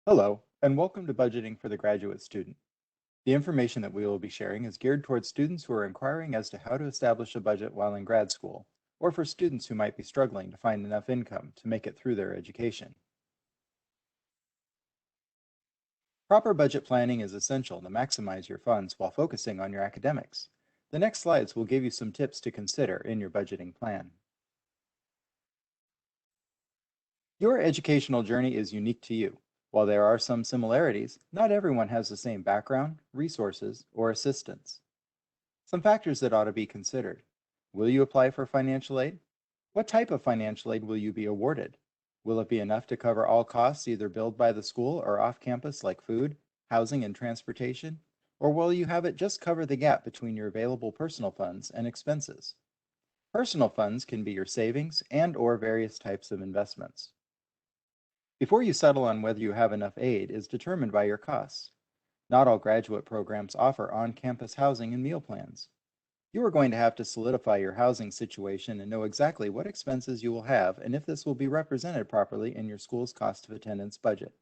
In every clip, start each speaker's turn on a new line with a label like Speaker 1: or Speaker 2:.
Speaker 1: Hello, and welcome to Budgeting for the Graduate Student. The information that we will be sharing is geared towards students who are inquiring as to how to establish a budget while in grad school, or for students who might be struggling to find enough income to make it through their education. Proper budget planning is essential to maximize your funds while focusing on your academics. The next slides will give you some tips to consider in your budgeting plan. Your educational journey is unique to you. While there are some similarities, not everyone has the same background, resources, or assistance. Some factors that ought to be considered. Will you apply for financial aid? What type of financial aid will you be awarded? Will it be enough to cover all costs either billed by the school or off campus like food, housing, and transportation? Or will you have it just cover the gap between your available personal funds and expenses? Personal funds can be your savings and or various types of investments. Before you settle on whether you have enough aid is determined by your costs. Not all graduate programs offer on-campus housing and meal plans. You are going to have to solidify your housing situation and know exactly what expenses you will have and if this will be represented properly in your school's cost of attendance budget.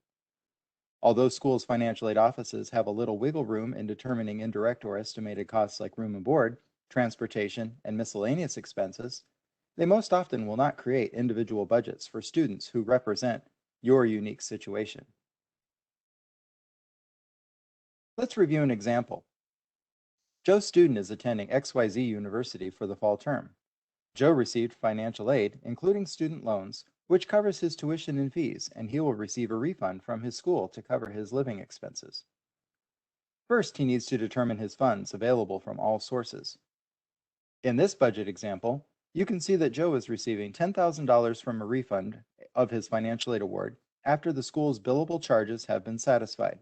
Speaker 1: Although schools' financial aid offices have a little wiggle room in determining indirect or estimated costs like room and board, transportation, and miscellaneous expenses, they most often will not create individual budgets for students who represent your unique situation. Let's review an example. Joe's student is attending XYZ University for the fall term. Joe received financial aid, including student loans, which covers his tuition and fees, and he will receive a refund from his school to cover his living expenses. First, he needs to determine his funds available from all sources. In this budget example, you can see that Joe is receiving $10,000 from a refund of his financial aid award after the school's billable charges have been satisfied.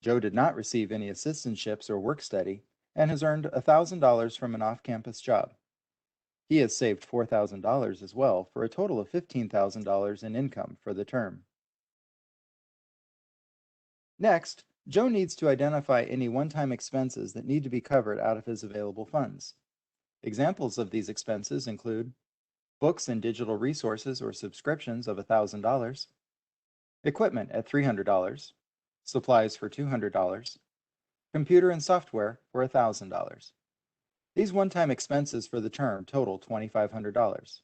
Speaker 1: Joe did not receive any assistantships or work study and has earned $1,000 from an off-campus job. He has saved $4,000 as well for a total of $15,000 in income for the term. Next, Joe needs to identify any one-time expenses that need to be covered out of his available funds. Examples of these expenses include books and digital resources or subscriptions of $1,000, equipment at $300, supplies for $200, computer and software for $1,000. These one-time expenses for the term total $2,500.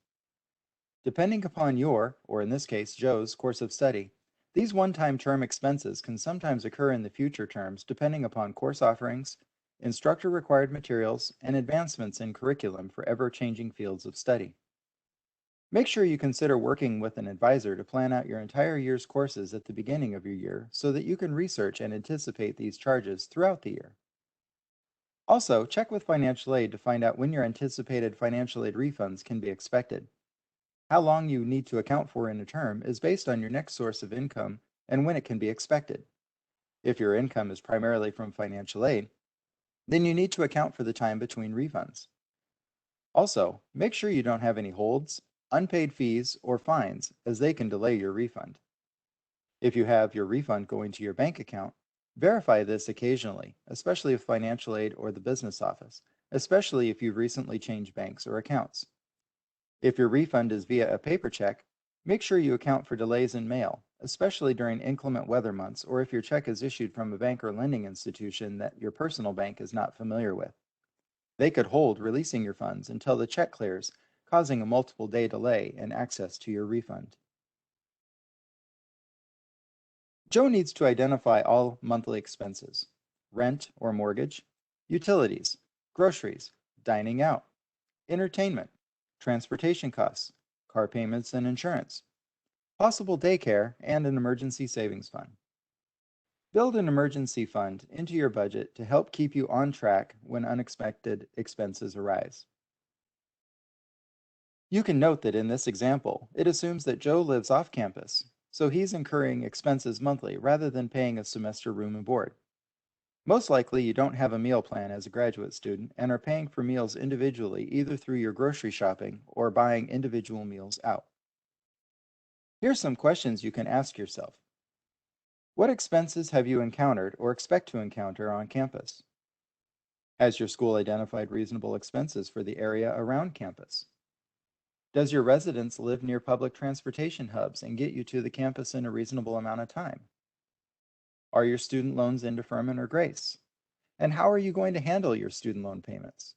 Speaker 1: Depending upon your, or in this case Joe's, course of study, these one-time term expenses can sometimes occur in the future terms depending upon course offerings, instructor-required materials, and advancements in curriculum for ever-changing fields of study. Make sure you consider working with an advisor to plan out your entire year's courses at the beginning of your year so that you can research and anticipate these charges throughout the year. Also, check with financial aid to find out when your anticipated financial aid refunds can be expected. How long you need to account for in a term is based on your next source of income and when it can be expected. If your income is primarily from financial aid, then you need to account for the time between refunds. Also, make sure you don't have any holds, unpaid fees, or fines, as they can delay your refund. If you have your refund going to your bank account, verify this occasionally, especially with financial aid or the business office, especially if you've recently changed banks or accounts. If your refund is via a paper check, make sure you account for delays in mail, especially during inclement weather months or if your check is issued from a bank or lending institution that your personal bank is not familiar with. They could hold releasing your funds until the check clears, causing a multiple day delay in access to your refund. Joe needs to identify all monthly expenses: rent or mortgage, utilities, groceries, dining out, entertainment, transportation costs, car payments and insurance, possible daycare, and an emergency savings fund. Build an emergency fund into your budget to help keep you on track when unexpected expenses arise. You can note that in this example, it assumes that Joe lives off campus, so he's incurring expenses monthly rather than paying a semester room and board. Most likely, you don't have a meal plan as a graduate student and are paying for meals individually either through your grocery shopping or buying individual meals out. Here's some questions you can ask yourself. What expenses have you encountered or expect to encounter on campus? Has your school identified reasonable expenses for the area around campus? Does your residence live near public transportation hubs and get you to the campus in a reasonable amount of time? Are your student loans in deferment or grace? And how are you going to handle your student loan payments?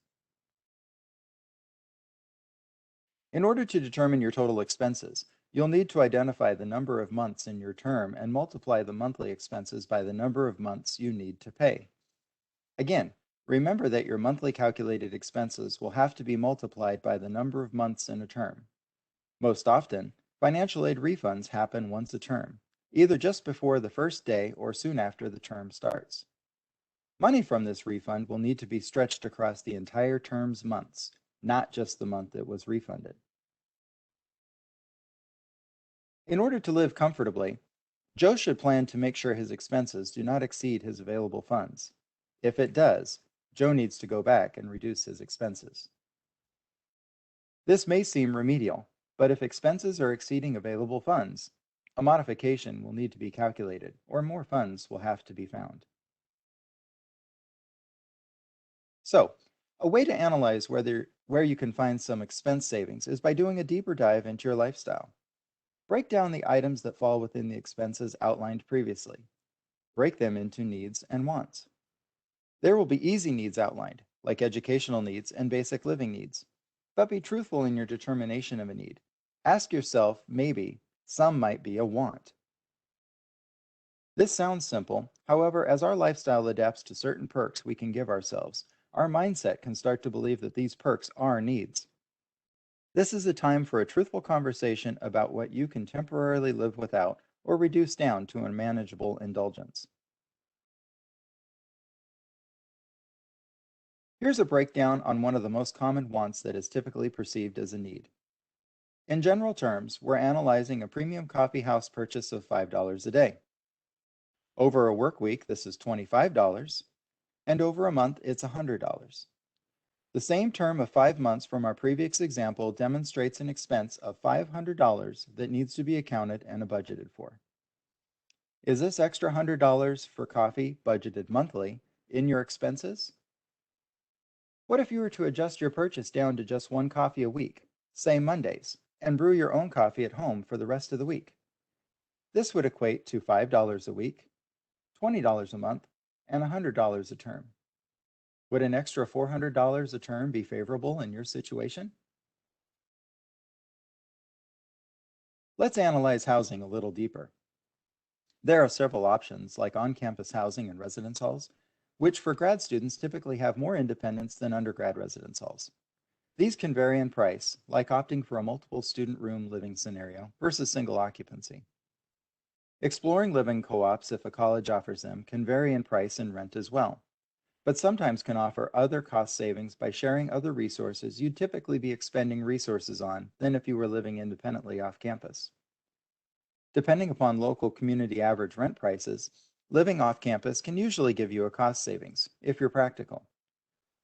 Speaker 1: In order to determine your total expenses, you'll need to identify the number of months in your term and multiply the monthly expenses by the number of months you need to pay. Again, remember that your monthly calculated expenses will have to be multiplied by the number of months in a term. Most often, financial aid refunds happen once a term, either just before the first day or soon after the term starts. Money from this refund will need to be stretched across the entire term's months, not just the month it was refunded. In order to live comfortably, Joe should plan to make sure his expenses do not exceed his available funds. If it does, Joe needs to go back and reduce his expenses. This may seem remedial, but if expenses are exceeding available funds, a modification will need to be calculated, or more funds will have to be found. So, a way to analyze where you can find some expense savings is by doing a deeper dive into your lifestyle. Break down the items that fall within the expenses outlined previously. Break them into needs and wants. There will be easy needs outlined, like educational needs and basic living needs. But be truthful in your determination of a need. Ask yourself, maybe, some might be a want. This sounds simple. However, as our lifestyle adapts to certain perks we can give ourselves, our mindset can start to believe that these perks are needs. This is a time for a truthful conversation about what you can temporarily live without or reduce down to a manageable indulgence. Here's a breakdown on one of the most common wants that is typically perceived as a need. In general terms, we're analyzing a premium coffee house purchase of $5 a day. Over a work week, this is $25, and over a month, it's $100. The same term of 5 months from our previous example demonstrates an expense of $500 that needs to be accounted and budgeted for. Is this extra $100 for coffee budgeted monthly in your expenses? What if you were to adjust your purchase down to just one coffee a week, say Mondays, and brew your own coffee at home for the rest of the week? This would equate to $5 a week, $20 a month, and $100 a term. Would an extra $400 a term be favorable in your situation? Let's analyze housing a little deeper. There are several options like on-campus housing and residence halls, which for grad students typically have more independence than undergrad residence halls. These can vary in price, like opting for a multiple student room living scenario versus single occupancy. Exploring living co-ops, if a college offers them, can vary in price and rent as well, but sometimes can offer other cost savings by sharing other resources you'd typically be expending resources on than if you were living independently off campus. Depending upon local community average rent prices, living off campus can usually give you a cost savings, if you're practical.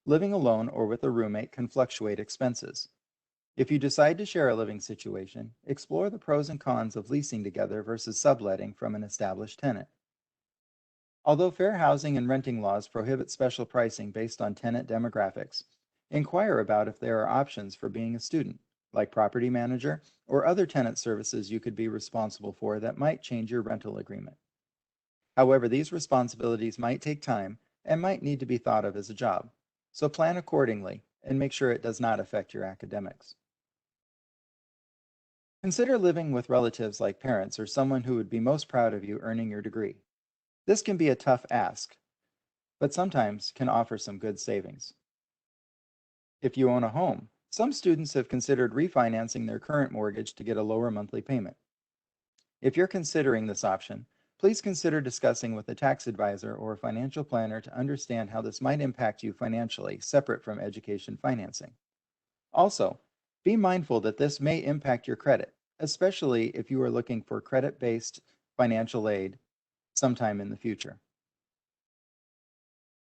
Speaker 1: Living alone or with a roommate can fluctuate expenses. If you decide to share a living situation, explore the pros and cons of leasing together versus subletting from an established tenant. Although fair housing and renting laws prohibit special pricing based on tenant demographics, inquire about if there are options for being a student, like property manager or other tenant services you could be responsible for that might change your rental agreement. However, these responsibilities might take time and might need to be thought of as a job, so plan accordingly and make sure it does not affect your academics. Consider living with relatives like parents or someone who would be most proud of you earning your degree. This can be a tough ask, but sometimes can offer some good savings. If you own a home, some students have considered refinancing their current mortgage to get a lower monthly payment. If you're considering this option, please consider discussing with a tax advisor or a financial planner to understand how this might impact you financially, separate from education financing. Also, be mindful that this may impact your credit, especially if you are looking for credit-based financial aid sometime in the future.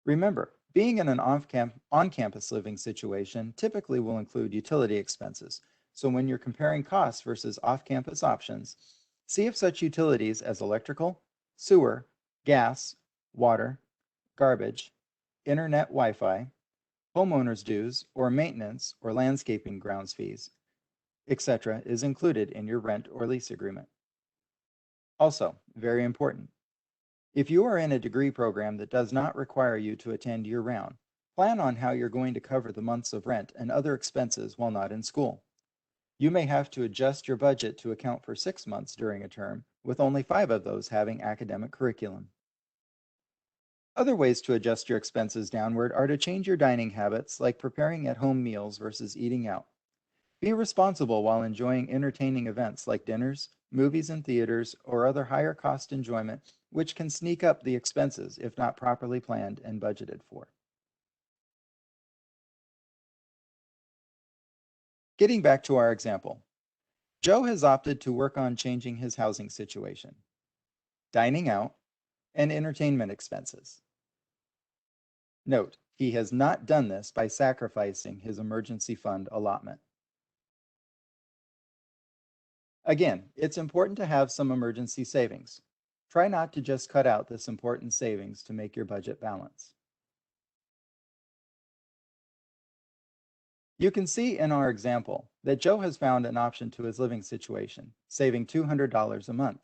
Speaker 1: Remember, being in an on-campus living situation typically will include utility expenses, so when you're comparing costs versus off-campus options, see if such utilities as electrical, sewer, gas, water, garbage, internet Wi-Fi, homeowners dues, or maintenance or landscaping grounds fees, etc. is included in your rent or lease agreement. Also, very important, If you are in a degree program that does not require you to attend year-round, plan on how you're going to cover the months of rent and other expenses while not in school. You may have to adjust your budget to account for 6 months during a term, with only 5 of those having academic curriculum. Other ways to adjust your expenses downward are to change your dining habits, like preparing at-home meals versus eating out. Be responsible while enjoying entertaining events like dinners, movies and theaters, or other higher cost enjoyment, which can sneak up the expenses if not properly planned and budgeted for. Getting back to our example, Joe has opted to work on changing his housing situation, dining out, and entertainment expenses. Note, he has not done this by sacrificing his emergency fund allotment. Again, it's important to have some emergency savings. Try not to just cut out this important savings to make your budget balance. You can see in our example that Joe has found an option to his living situation, saving $200 a month.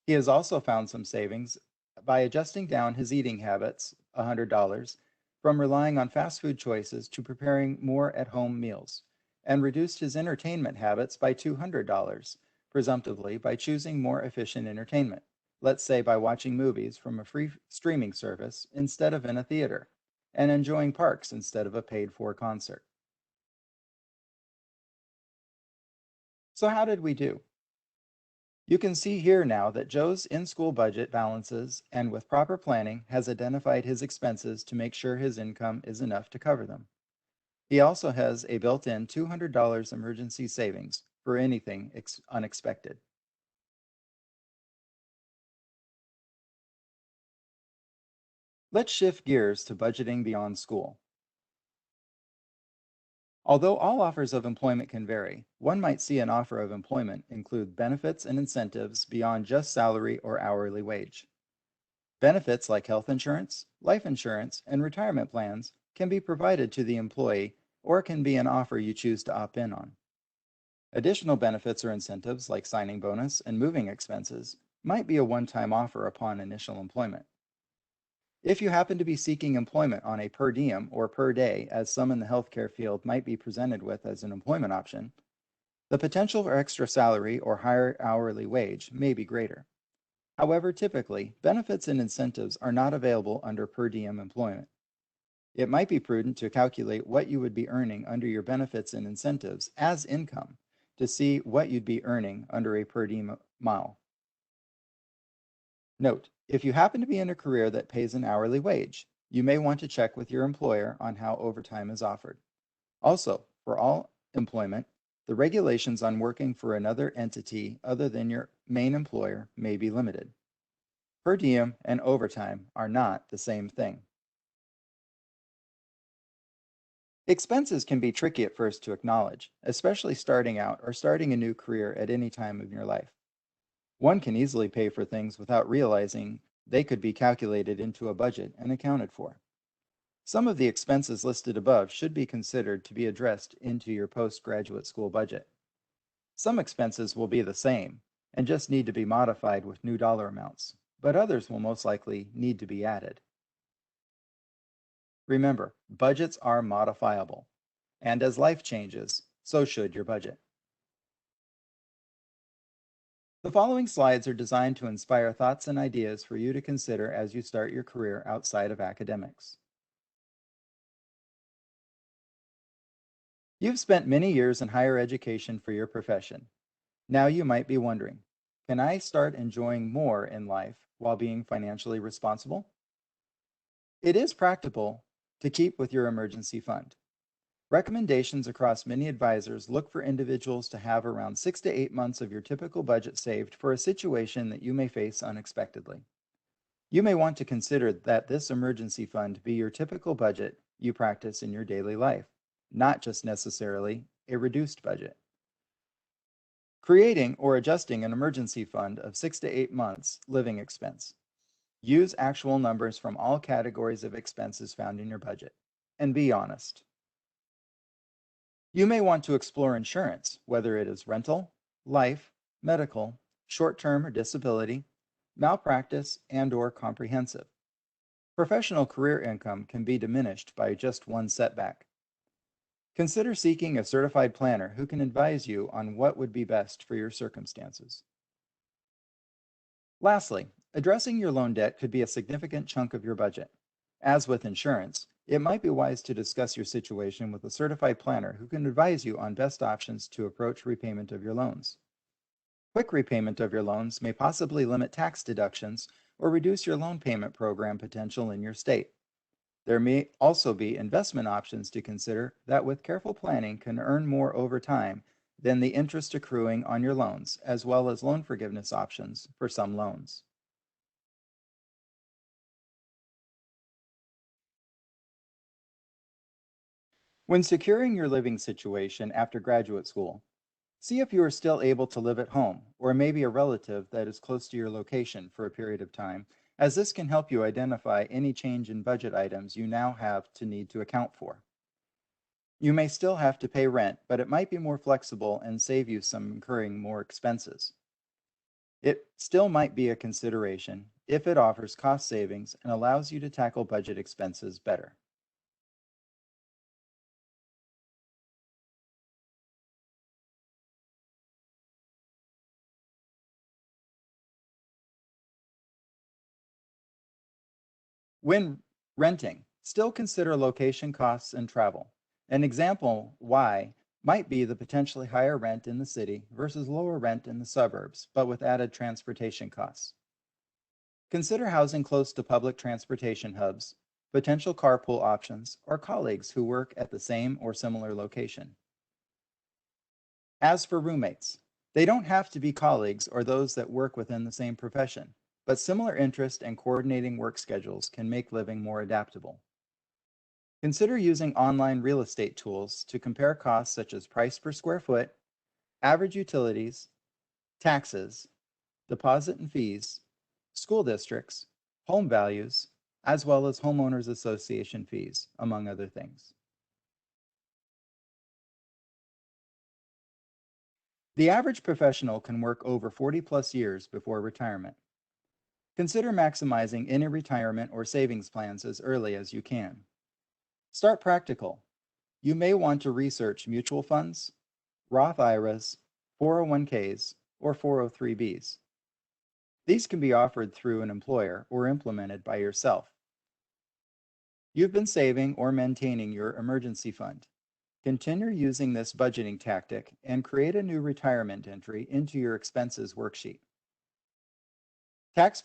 Speaker 1: He has also found some savings by adjusting down his eating habits, $100, from relying on fast food choices to preparing more at-home meals, and reduced his entertainment habits by $200, presumptively by choosing more efficient entertainment, let's say by watching movies from a free streaming service instead of in a theater, and enjoying parks instead of a paid-for concert. So how did we do? You can see here now that Joe's in-school budget balances and with proper planning has identified his expenses to make sure his income is enough to cover them. He also has a built-in $200 emergency savings for anything unexpected. Let's shift gears to budgeting beyond school. Although all offers of employment can vary, one might see an offer of employment include benefits and incentives beyond just salary or hourly wage. Benefits like health insurance, life insurance, and retirement plans can be provided to the employee or can be an offer you choose to opt in on. Additional benefits or incentives like signing bonus and moving expenses might be a one-time offer upon initial employment. If you happen to be seeking employment on a per diem or per day, as some in the healthcare field might be presented with as an employment option, the potential for extra salary or higher hourly wage may be greater. However, typically, benefits and incentives are not available under per diem employment. It might be prudent to calculate what you would be earning under your benefits and incentives as income to see what you'd be earning under a per diem mile. Note, if you happen to be in a career that pays an hourly wage, you may want to check with your employer on how overtime is offered. Also, for all employment, the regulations on working for another entity other than your main employer may be limited. Per diem and overtime are not the same thing. Expenses can be tricky at first to acknowledge, especially starting out or starting a new career at any time in your life. One can easily pay for things without realizing they could be calculated into a budget and accounted for. Some of the expenses listed above should be considered to be addressed into your postgraduate school budget. Some expenses will be the same and just need to be modified with new dollar amounts, but others will most likely need to be added. Remember, budgets are modifiable, and as life changes, so should your budget. The following slides are designed to inspire thoughts and ideas for you to consider as you start your career outside of academics. You've spent many years in higher education for your profession. Now you might be wondering, can I start enjoying more in life while being financially responsible? It is practical to keep with your emergency fund. Recommendations across many advisors look for individuals to have around 6 to 8 months of your typical budget saved for a situation that you may face unexpectedly. You may want to consider that this emergency fund be your typical budget you practice in your daily life, not just necessarily a reduced budget. Creating or adjusting an emergency fund of 6 to 8 months living expense. Use actual numbers from all categories of expenses found in your budget, and be honest. You may want to explore insurance, whether it is rental, life, medical, short-term or disability, malpractice, and/or comprehensive. Professional career income can be diminished by just one setback. Consider seeking a certified planner who can advise you on what would be best for your circumstances. Lastly, addressing your loan debt could be a significant chunk of your budget. As with insurance, it might be wise to discuss your situation with a certified planner who can advise you on best options to approach repayment of your loans. Quick repayment of your loans may possibly limit tax deductions or reduce your loan payment program potential in your state. There may also be investment options to consider that with careful planning can earn more over time than the interest accruing on your loans, as well as loan forgiveness options for some loans. When securing your living situation after graduate school, see if you are still able to live at home or maybe a relative that is close to your location for a period of time, as this can help you identify any change in budget items you now have to need to account for. You may still have to pay rent, but it might be more flexible and save you some incurring more expenses. It still might be a consideration if it offers cost savings and allows you to tackle budget expenses better. When renting, still consider location costs and travel. An example why might be the potentially higher rent in the city versus lower rent in the suburbs, but with added transportation costs. Consider housing close to public transportation hubs, potential carpool options, or colleagues who work at the same or similar location. As for roommates, they don't have to be colleagues or those that work within the same profession, but similar interest and coordinating work schedules can make living more adaptable. Consider using online real estate tools to compare costs such as price per square foot, average utilities, taxes, deposit and fees, school districts, home values, as well as homeowners association fees, among other things. The average professional can work over 40 plus years before retirement. Consider maximizing any retirement or savings plans as early as you can. Start practical. You may want to research mutual funds, Roth IRAs, 401ks, or 403bs. These can be offered through an employer or implemented by yourself. You've been saving or maintaining your emergency fund. Continue using this budgeting tactic and create a new retirement entry into your expenses worksheet. Tax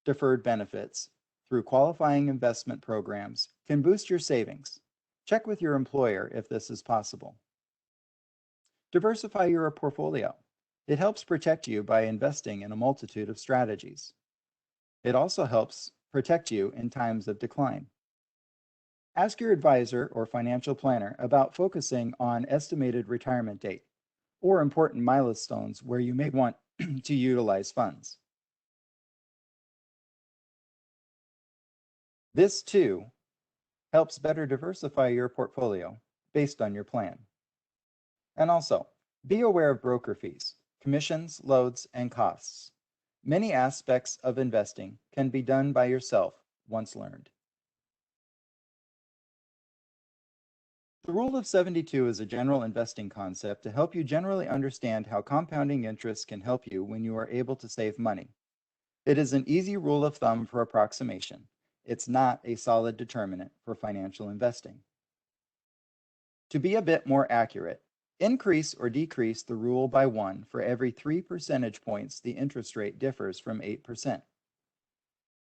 Speaker 1: deferred benefits through qualifying investment programs can boost your savings. Check with your employer if this is possible. Diversify your portfolio. It helps protect you by investing in a multitude of strategies. It also helps protect you in times of decline. Ask your advisor or financial planner about focusing on estimated retirement date or important milestones where you may want to utilize funds. This too helps better diversify your portfolio based on your plan. And also, be aware of broker fees, commissions, loads, and costs. Many aspects of investing can be done by yourself once learned. The Rule of 72 is a general investing concept to help you generally understand how compounding interest can help you when you are able to save money. It is an easy rule of thumb for approximation. It's not a solid determinant for financial investing. To be a bit more accurate, increase or decrease the rule by 1 for every 3 percentage points the interest rate differs from 8%.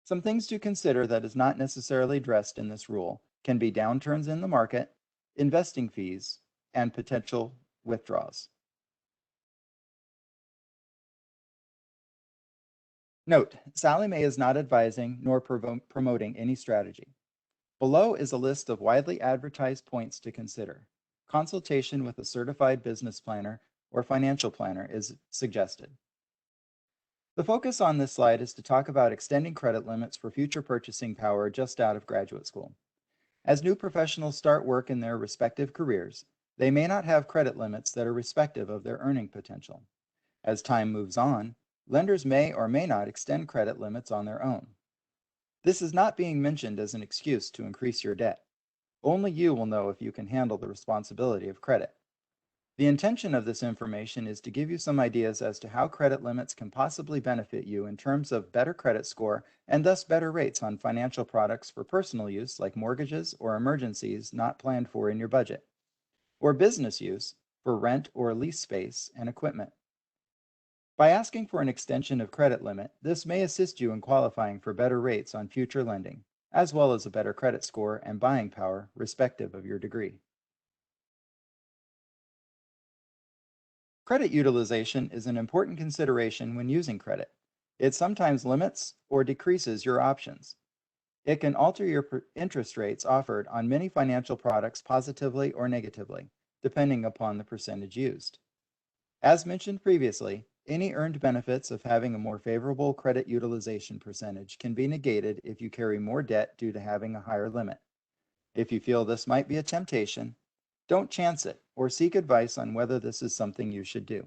Speaker 1: Some things to consider that is not necessarily addressed in this rule can be downturns in the market, investing fees, and potential withdrawals. Note, Sallie Mae is not advising nor promoting any strategy. Below is a list of widely advertised points to consider. Consultation with a certified business planner or financial planner is suggested. The focus on this slide is to talk about extending credit limits for future purchasing power just out of graduate school. As new professionals start work in their respective careers, they may not have credit limits that are respective of their earning potential. As time moves on, lenders may or may not extend credit limits on their own. This is not being mentioned as an excuse to increase your debt. Only you will know if you can handle the responsibility of credit. The intention of this information is to give you some ideas as to how credit limits can possibly benefit you in terms of better credit score and thus better rates on financial products for personal use like mortgages or emergencies not planned for in your budget, or business use for rent or lease space and equipment. By asking for an extension of credit limit, this may assist you in qualifying for better rates on future lending, as well as a better credit score and buying power, respective of your degree. Credit utilization is an important consideration when using credit. It sometimes limits or decreases your options. It can alter your interest rates offered on many financial products positively or negatively, depending upon the percentage used. As mentioned previously, any earned benefits of having a more favorable credit utilization percentage can be negated if you carry more debt due to having a higher limit. If you feel this might be a temptation, don't chance it or seek advice on whether this is something you should do.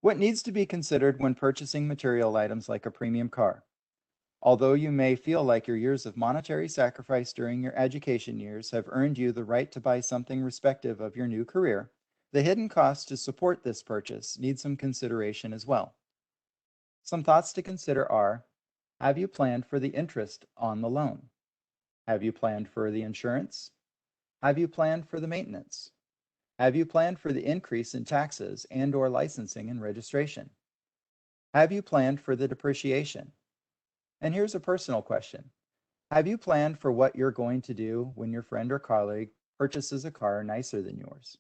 Speaker 1: What needs to be considered when purchasing material items like a premium car? Although you may feel like your years of monetary sacrifice during your education years have earned you the right to buy something respective of your new career, the hidden costs to support this purchase need some consideration as well. Some thoughts to consider are: have you planned for the interest on the loan? Have you planned for the insurance? Have you planned for the maintenance? Have you planned for the increase in taxes and/or licensing and registration? Have you planned for the depreciation? And here's a personal question. Have you planned for what you're going to do when your friend or colleague purchases a car nicer than yours?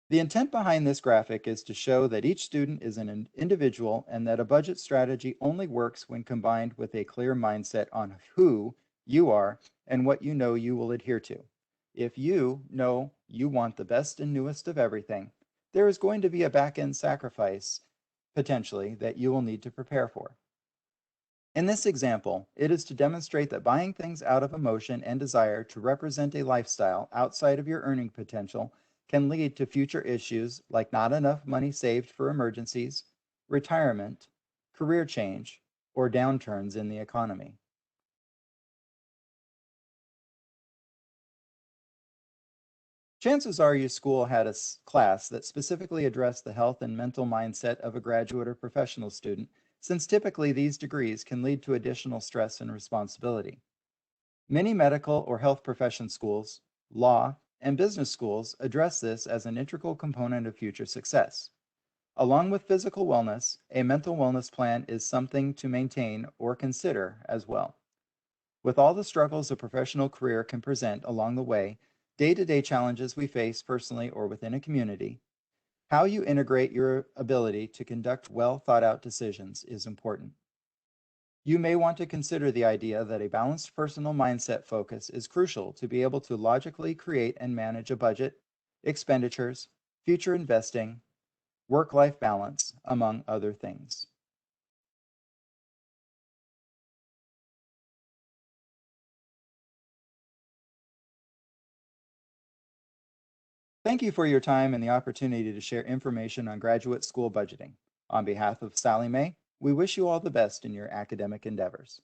Speaker 1: The intent behind this graphic is to show that each student is an individual and that a budget strategy only works when combined with a clear mindset on who you are and what you know you will adhere to. If you know you want the best and newest of everything, there is going to be a back-end sacrifice potentially that you will need to prepare for. In this example, it is to demonstrate that buying things out of emotion and desire to represent a lifestyle outside of your earning potential can lead to future issues like not enough money saved for emergencies, retirement, career change, or downturns in the economy. Chances are your school had a class that specifically addressed the health and mental mindset of a graduate or professional student, since typically these degrees can lead to additional stress and responsibility. Many medical or health profession schools, law, and business schools address this as an integral component of future success. Along with physical wellness, a mental wellness plan is something to maintain or consider as well. With all the struggles a professional career can present along the way, day-to-day challenges we face personally or within a community, how you integrate your ability to conduct well thought out decisions is important. You may want to consider the idea that a balanced personal mindset focus is crucial to be able to logically create and manage a budget, expenditures, future investing, work-life balance, among other things. Thank you for your time and the opportunity to share information on graduate school budgeting. On behalf of Sally Mae, we wish you all the best in your academic endeavors.